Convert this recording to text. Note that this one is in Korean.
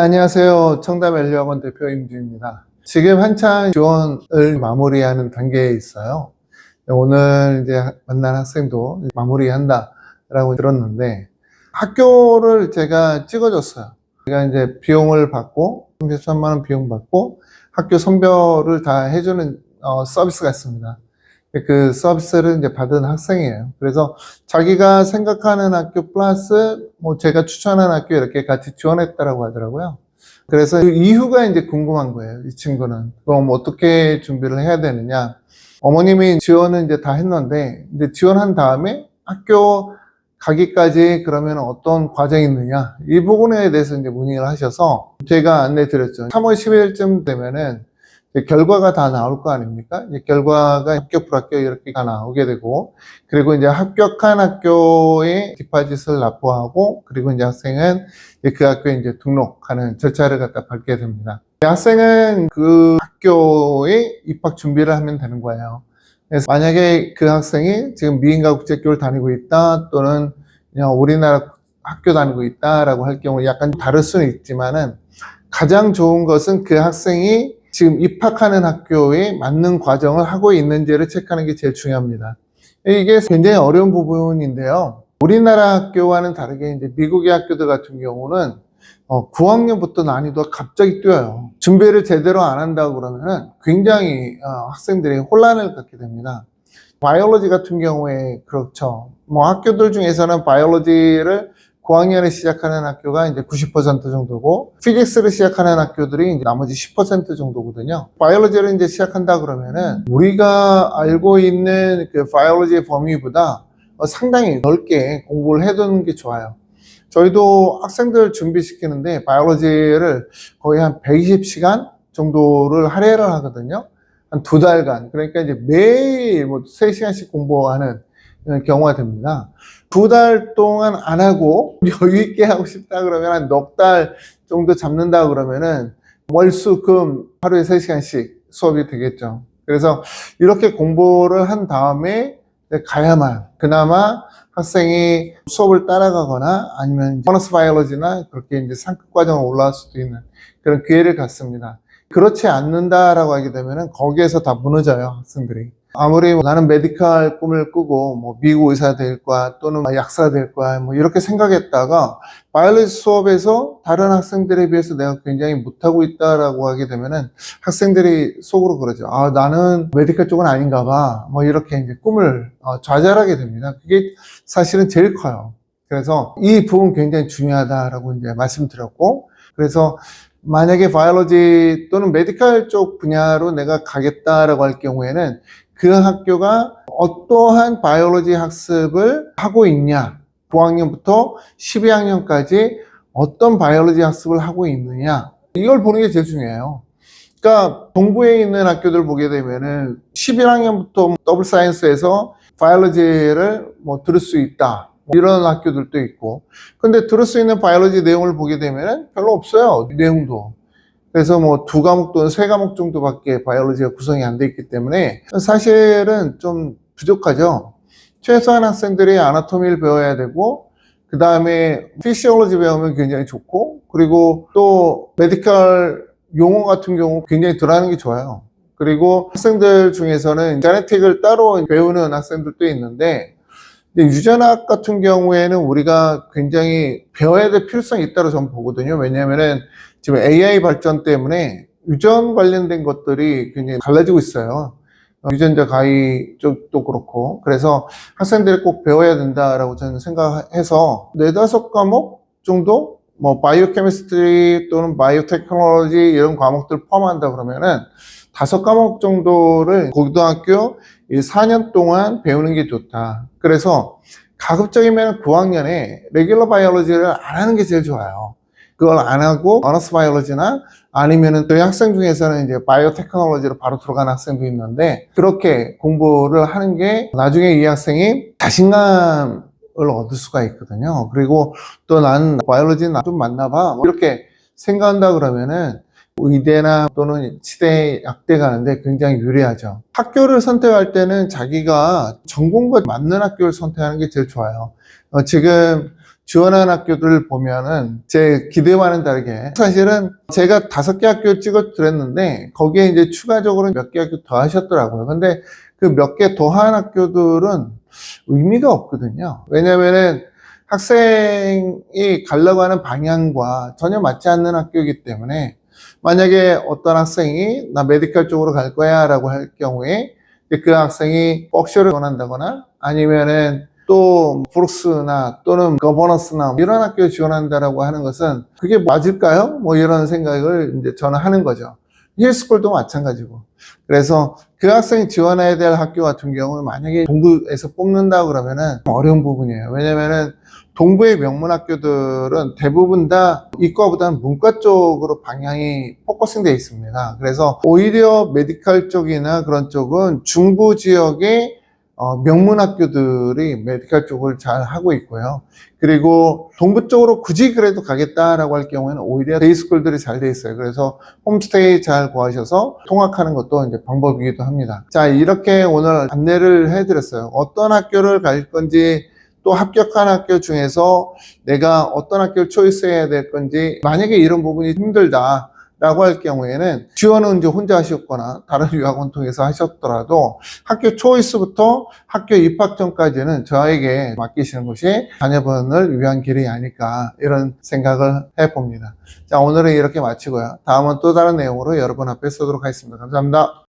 안녕하세요. 청담 엘리학원 대표 임주입니다. 지금 한창 지원을 마무리하는 단계에 있어요. 오늘 이제 만난 학생도 마무리한다라고 들었는데 학교를 제가 찍어줬어요. 제가 이제 비용을 받고 33만 원 비용 받고 학교 선별을 다 해주는 서비스가 있습니다. 그 서비스를 이제 받은 학생이에요. 그래서 자기가 생각하는 학교 플러스 제가 추천한 학교 이렇게 같이 지원했다라고 하더라고요. 그래서 그 이유가 이제 궁금한 거예요. 이 친구는 그럼 어떻게 준비를 해야 되느냐. 어머님이 지원은 이제 다 했는데 이제 지원한 다음에 학교 가기까지 그러면 어떤 과정이 있느냐, 이 부분에 대해서 이제 문의를 하셔서 제가 안내 드렸죠. 3월 10일쯤 되면은 결과가 다 나올 거 아닙니까? 이제 결과가 합격, 불합격 이렇게 다 나오게 되고, 그리고 이제 합격한 학교에 디파짓을 납부하고, 그리고 이제 학생은 이제 그 학교에 이제 등록하는 절차를 갖다 밟게 됩니다. 학생은 그 학교에 입학 준비를 하면 되는 거예요. 그래서 만약에 그 학생이 지금 미인가 국제학교를 다니고 있다, 또는 그냥 우리나라 학교 다니고 있다라고 할 경우 약간 다를 수는 있지만은 가장 좋은 것은 그 학생이 지금 입학하는 학교에 맞는 과정을 하고 있는지를 체크하는 게 제일 중요합니다. 이게 굉장히 어려운 부분인데요. 우리나라 학교와는 다르게 이제 미국의 학교들 같은 경우는 9학년부터 난이도가 갑자기 뛰어요. 준비를 제대로 안 한다고 그러면은 굉장히 학생들이 혼란을 갖게 됩니다. 바이올로지 같은 경우에 그렇죠. 학교들 중에서는 바이올로지를 9학년에 시작하는 학교가 이제 90% 정도고, 피직스를 시작하는 학교들이 이제 나머지 10% 정도거든요. 바이올로지를 이제 시작한다 그러면은 우리가 알고 있는 그 바이올로지의 범위보다 상당히 넓게 공부를 해두는 게 좋아요. 저희도 학생들 준비시키는데 바이올로지를 거의 한 120시간 정도를 할애를 하거든요. 한 2달간. 그러니까 이제 매일 3시간씩 공부하는 경우가 됩니다. 2달 동안 안 하고 여유있게 하고 싶다 그러면 한 넉 달 정도 잡는다 그러면은 월, 수, 금 하루에 3시간씩 수업이 되겠죠. 그래서 이렇게 공부를 한 다음에 가야만 그나마 학생이 수업을 따라가거나 아니면 보너스 바이올로지나 그렇게 이제 상급 과정으로 올라갈 수도 있는 그런 기회를 갖습니다. 그렇지 않는다라고 하게 되면은 거기에서 다 무너져요, 학생들이. 아무리 나는 메디컬 꿈을 꾸고 미국 의사 될 거야 또는 약사 될 거야 이렇게 생각했다가 바이올로지 수업에서 다른 학생들에 비해서 내가 굉장히 못하고 있다라고 하게 되면은 학생들이 속으로 그러죠. 아, 나는 메디컬 쪽은 아닌가 봐. 이렇게 이제 꿈을 좌절하게 됩니다. 그게 사실은 제일 커요. 그래서 이 부분 굉장히 중요하다라고 이제 말씀드렸고, 그래서 만약에 바이올로지 또는 메디컬 쪽 분야로 내가 가겠다라고 할 경우에는 그 학교가 어떠한 바이올로지 학습을 하고 있냐, 9학년부터 12학년까지 어떤 바이올로지 학습을 하고 있느냐, 이걸 보는 게 제일 중요해요. 그러니까 동부에 있는 학교들 보게 되면은 11학년부터 더블 사이언스에서 바이올로지를 들을 수 있다, 이런 학교들도 있고, 근데 들을 수 있는 바이올로지 내용을 보게 되면은 별로 없어요, 내용도. 그래서 2과목 또는 3과목 정도밖에 바이올로지가 구성이 안 돼 있기 때문에 사실은 좀 부족하죠. 최소한 학생들이 아나토미를 배워야 되고, 그 다음에 피시올로지 배우면 굉장히 좋고, 그리고 또 메디컬 용어 같은 경우 굉장히 들어가는 게 좋아요. 그리고 학생들 중에서는 제네틱을 따로 배우는 학생들도 있는데, 유전학 같은 경우에는 우리가 굉장히 배워야 될 필요성이 있다고 저는 보거든요. 왜냐하면은 지금 AI 발전 때문에 유전 관련된 것들이 굉장히 달라지고 있어요. 유전자 가위 쪽도 그렇고. 그래서 학생들이 꼭 배워야 된다라고 저는 생각해서 4-5과목 정도 바이오 케미스트리 또는 바이오 테크놀로지 이런 과목들 포함한다 그러면은 5과목 정도를 고등학교 4년 동안 배우는 게 좋다. 그래서 가급적이면 9학년에 레귤러 바이올로지를 안 하는 게 제일 좋아요. 그걸 안 하고 보너스 바이올로지나 아니면은 저희 학생 중에서는 이제 바이오 테크놀로지로 바로 들어가는 학생도 있는데, 그렇게 공부를 하는 게 나중에 이 학생이 자신감을 얻을 수가 있거든요. 그리고 또 난 바이올로지는 좀 맞나 봐, 이렇게 생각한다 그러면은 의대나 또는 치대, 약대 가는데 굉장히 유리하죠. 학교를 선택할 때는 자기가 전공과 맞는 학교를 선택하는 게 제일 좋아요. 지금 지원한 학교들을 보면은 제 기대와는 다르게 사실은 제가 5개 학교 찍어 드렸는데 거기에 이제 추가적으로 몇 개 학교 더 하셨더라고요. 근데 그 몇 개 더 한 학교들은 의미가 없거든요. 왜냐면은 학생이 가려고 하는 방향과 전혀 맞지 않는 학교이기 때문에 만약에 어떤 학생이 나 메디컬 쪽으로 갈 거야 라고 할 경우에 그 학생이 웍셔를 원한다거나 아니면은 또 브룩스나 또는 거버넌스나 이런 학교에 지원한다라고 하는 것은 그게 맞을까요? 뭐 이런 생각을 이제 저는 하는 거죠. 힐스쿨도 마찬가지고. 그래서 그 학생이 지원해야 될 학교 같은 경우는 만약에 동부에서 뽑는다 그러면은 어려운 부분이에요. 왜냐면은 동부의 명문 학교들은 대부분 다 이과보다는 문과 쪽으로 방향이 포커싱 되어 있습니다. 그래서 오히려 메디컬 쪽이나 그런 쪽은 중부 지역의 명문 학교들이 메디컬 쪽을 잘 하고 있고요. 그리고 동부 쪽으로 굳이 그래도 가겠다라고 할 경우에는 오히려 데이스쿨들이 잘 돼 있어요. 그래서 홈스테이 잘 구하셔서 통학하는 것도 이제 방법이기도 합니다. 자, 이렇게 오늘 안내를 해드렸어요. 어떤 학교를 갈 건지 또 합격한 학교 중에서 내가 어떤 학교를 초이스해야 될 건지 만약에 이런 부분이 힘들다 라고 할 경우에는 지원은 이제 혼자 하셨거나 다른 유학원 통해서 하셨더라도 학교 초이스부터 학교 입학 전까지는 저에게 맡기시는 것이 자녀분을 위한 길이 아닐까 이런 생각을 해봅니다. 자, 오늘은 이렇게 마치고요. 다음은 또 다른 내용으로 여러분 앞에 서도록 하겠습니다. 감사합니다.